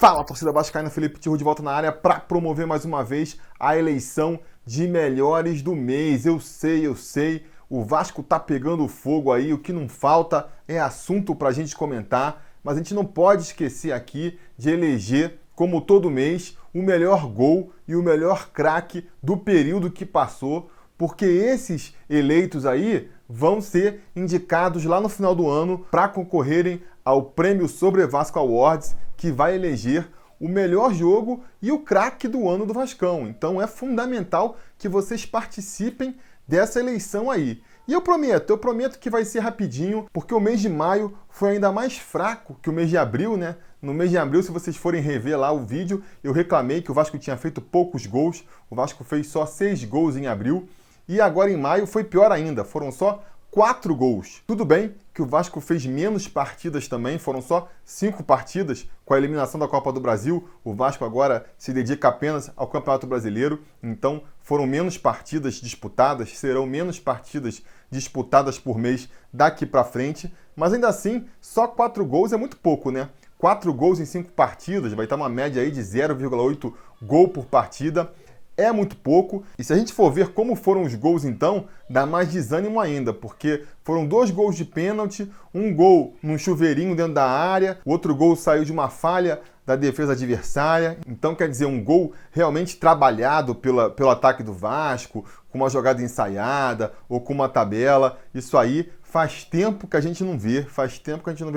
Fala, torcida vascaína, Felipe Tiru de volta na área para promover mais uma vez a eleição de melhores do mês. Eu sei, o Vasco tá pegando fogo aí, o que não falta é assunto para a gente comentar, mas a gente não pode esquecer aqui de eleger, como todo mês, o melhor gol e o melhor craque do período que passou, porque esses eleitos aí vão ser indicados lá no final do ano para concorrerem ao Prêmio Sobre Vasco Awards, que vai eleger o melhor jogo e o craque do ano do Vascão. Então é fundamental que vocês participem dessa eleição aí. E eu prometo que vai ser rapidinho, porque o mês de maio foi ainda mais fraco que o mês de abril, né? No mês de abril, se vocês forem rever lá o vídeo, eu reclamei que o Vasco tinha feito poucos gols. O Vasco fez só 6 gols em abril. E agora em maio foi pior ainda, foram só 4 gols. Tudo bem que o Vasco fez menos partidas também, foram só 5 partidas com a eliminação da Copa do Brasil. O Vasco agora se dedica apenas ao Campeonato Brasileiro, então foram menos partidas disputadas, serão menos partidas disputadas por mês daqui para frente, mas ainda assim, só 4 gols é muito pouco, né? 4 gols em 5 partidas, vai estar uma média aí de 0,8 gol por partida. É muito pouco, e se a gente for ver como foram os gols então, dá mais desânimo ainda, porque foram 2 gols de pênalti, um gol num chuveirinho dentro da área, o outro gol saiu de uma falha da defesa adversária, então quer dizer, um gol realmente trabalhado pelo ataque do Vasco, com uma jogada ensaiada ou com uma tabela. Isso aí faz tempo que a gente não vê,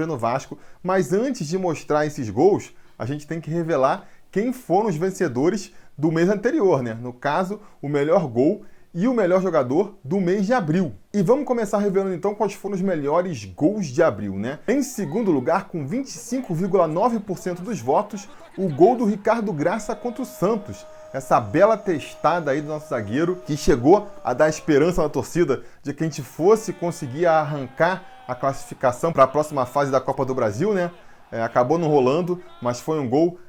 no Vasco, mas antes de mostrar esses gols, a gente tem que revelar quem foram os vencedores do mês anterior, né? No caso, o melhor gol e o melhor jogador do mês de abril. E vamos começar revelando então quais foram os melhores gols de abril, né? Em segundo lugar, com 25,9% dos votos, o gol do Ricardo Graça contra o Santos. Essa bela testada aí do nosso zagueiro, que chegou a dar esperança na torcida de que a gente fosse conseguir arrancar a classificação para a próxima fase da Copa do Brasil, né? Acabou não rolando, mas foi um gol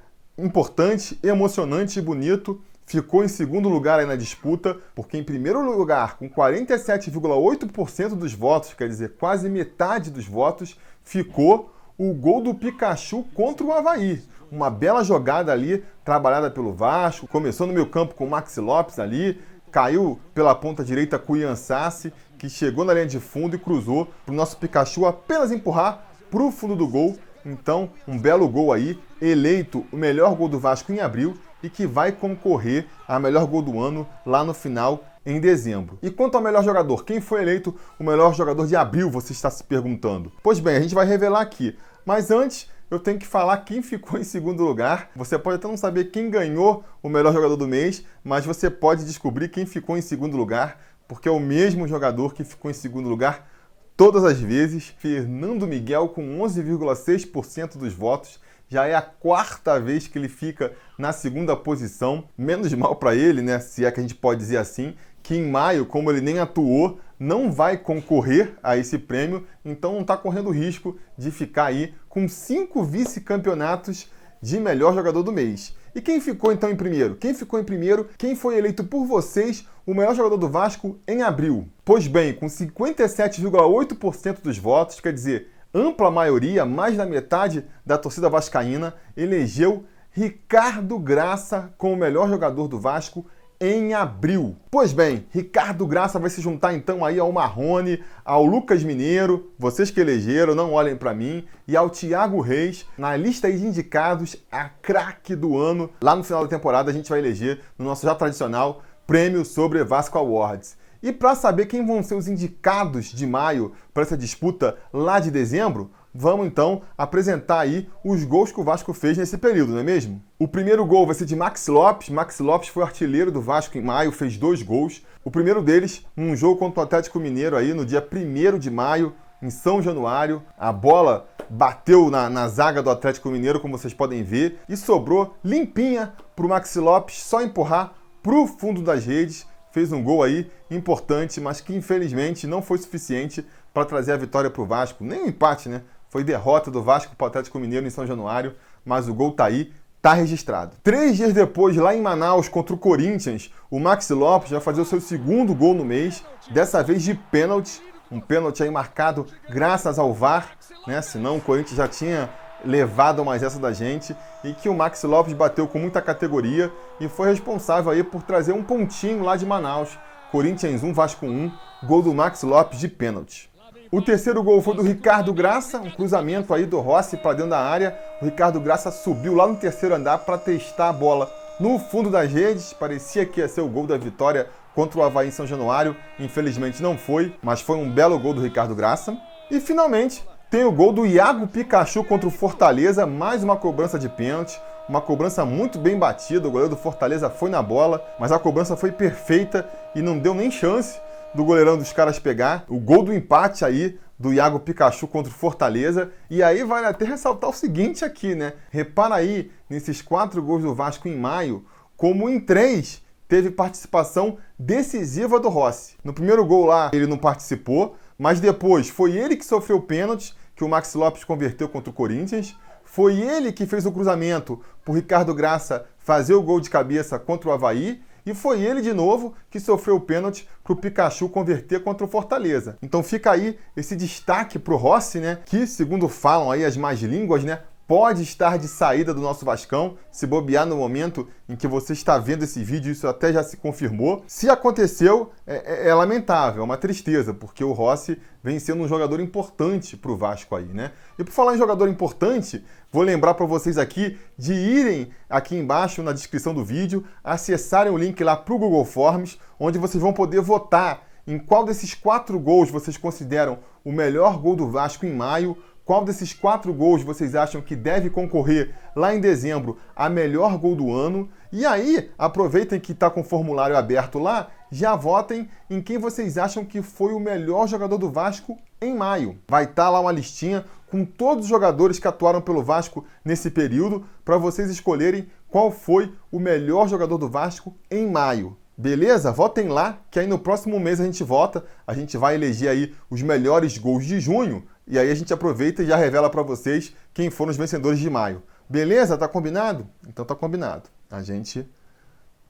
importante, emocionante e bonito. Ficou em segundo lugar aí na disputa, porque em primeiro lugar, com 47,8% dos votos, quer dizer, quase metade dos votos, ficou o gol do Pikachu contra o Avaí. Uma bela jogada ali, trabalhada pelo Vasco. Começou no meio campo com o Maxi Lopes ali, caiu pela ponta direita com o Ian Sassi, que chegou na linha de fundo e cruzou para o nosso Pikachu apenas empurrar para o fundo do gol. Então, um belo gol aí, eleito o melhor gol do Vasco em abril e que vai concorrer a melhor gol do ano lá no final, em dezembro. E quanto ao melhor jogador, quem foi eleito o melhor jogador de abril, você está se perguntando? Pois bem, a gente vai revelar aqui. Mas antes, eu tenho que falar quem ficou em segundo lugar. Você pode até não saber quem ganhou o melhor jogador do mês, mas você pode descobrir quem ficou em segundo lugar, porque é o mesmo jogador que ficou em segundo lugar todas as vezes. Fernando Miguel com 11,6% dos votos. Já é a 4ª vez que ele fica na segunda posição. Menos mal para ele, né? Se é que a gente pode dizer assim, que em maio, como ele nem atuou, não vai concorrer a esse prêmio, então não está correndo risco de ficar aí com 5 vice-campeonatos de melhor jogador do mês. E quem ficou então em primeiro? Quem foi eleito por vocês o melhor jogador do Vasco em abril? Pois bem, com 57,8% dos votos, quer dizer, ampla maioria, mais da metade da torcida vascaína, elegeu Ricardo Graça como o melhor jogador do Vasco em abril. Pois bem, Ricardo Graça vai se juntar então aí ao Marrone, ao Lucas Mineiro, vocês que elegeram, não olhem para mim, e ao Thiago Reis, na lista aí de indicados a craque do ano. Lá no final da temporada a gente vai eleger no nosso já tradicional Prêmio Sobre Vasco Awards. E para saber quem vão ser os indicados de maio para essa disputa lá de dezembro, vamos então apresentar aí os gols que o Vasco fez nesse período, não é mesmo? O primeiro gol vai ser de Maxi Lopes. Maxi Lopes foi artilheiro do Vasco em maio, fez 2 gols. O primeiro deles, num jogo contra o Atlético Mineiro aí no dia 1º de maio, em São Januário. A bola bateu na zaga do Atlético Mineiro, como vocês podem ver, e sobrou limpinha para o Maxi Lopes só empurrar para o fundo das redes. Fez um gol aí importante, mas que infelizmente não foi suficiente para trazer a vitória para o Vasco. Nem um empate, né? Foi derrota do Vasco para o Atlético Mineiro em São Januário, mas o gol tá aí, tá registrado. 3 dias depois, lá em Manaus, contra o Corinthians, o Maxi Lopes vai fazer o seu segundo gol no mês, dessa vez de pênalti. Um pênalti aí marcado graças ao VAR, né? Senão o Corinthians já tinha levado mais essa da gente e que o Maxi Lopes bateu com muita categoria e foi responsável aí por trazer um pontinho lá de Manaus. Corinthians 1, Vasco 1, gol do Maxi Lopes de pênalti. O terceiro gol foi do Ricardo Graça, um cruzamento aí do Rossi para dentro da área. O Ricardo Graça subiu lá no terceiro andar para testar a bola no fundo das redes. Parecia que ia ser o gol da vitória contra o Avaí em São Januário. Infelizmente não foi, mas foi um belo gol do Ricardo Graça. E finalmente tem o gol do Iago Pikachu contra o Fortaleza, mais uma cobrança de pênalti. Uma cobrança muito bem batida, o goleiro do Fortaleza foi na bola, mas a cobrança foi perfeita e não deu nem chance do goleirão dos caras pegar. O gol do empate aí do Iago Pikachu contra o Fortaleza. E aí vale até ressaltar o seguinte aqui, né? Repara aí nesses 4 gols do Vasco em maio, como em 3 teve participação decisiva do Rossi. No primeiro gol lá ele não participou, mas depois foi ele que sofreu o pênalti que o Maxi Lopes converteu contra o Corinthians. Foi ele que fez o cruzamento para o Ricardo Graça fazer o gol de cabeça contra o Avaí. E foi ele, de novo, que sofreu o pênalti para o Pikachu converter contra o Fortaleza. Então fica aí esse destaque para o Rossi, né? Que, segundo falam aí as más línguas, né? Pode estar de saída do nosso Vascão, se bobear no momento em que você está vendo esse vídeo, isso até já se confirmou. Se aconteceu, é lamentável, é uma tristeza, porque o Rossi vem sendo um jogador importante para o Vasco aí, né? E por falar em jogador importante, vou lembrar para vocês aqui de irem aqui embaixo na descrição do vídeo, acessarem o link lá para o Google Forms, onde vocês vão poder votar em qual desses 4 gols vocês consideram o melhor gol do Vasco em maio. Qual desses 4 gols vocês acham que deve concorrer lá em dezembro a melhor gol do ano? E aí, aproveitem que está com o formulário aberto lá, já votem em quem vocês acham que foi o melhor jogador do Vasco em maio. Vai estar lá uma listinha com todos os jogadores que atuaram pelo Vasco nesse período, para vocês escolherem qual foi o melhor jogador do Vasco em maio. Beleza? Votem lá, que aí no próximo mês a gente vota, a gente vai eleger aí os melhores gols de junho, e aí a gente aproveita e já revela para vocês quem foram os vencedores de maio. Beleza? Tá combinado? Então tá combinado. A gente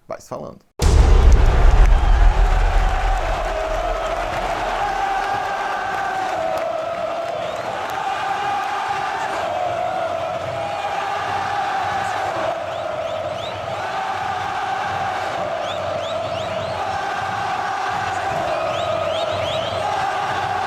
vai se falando.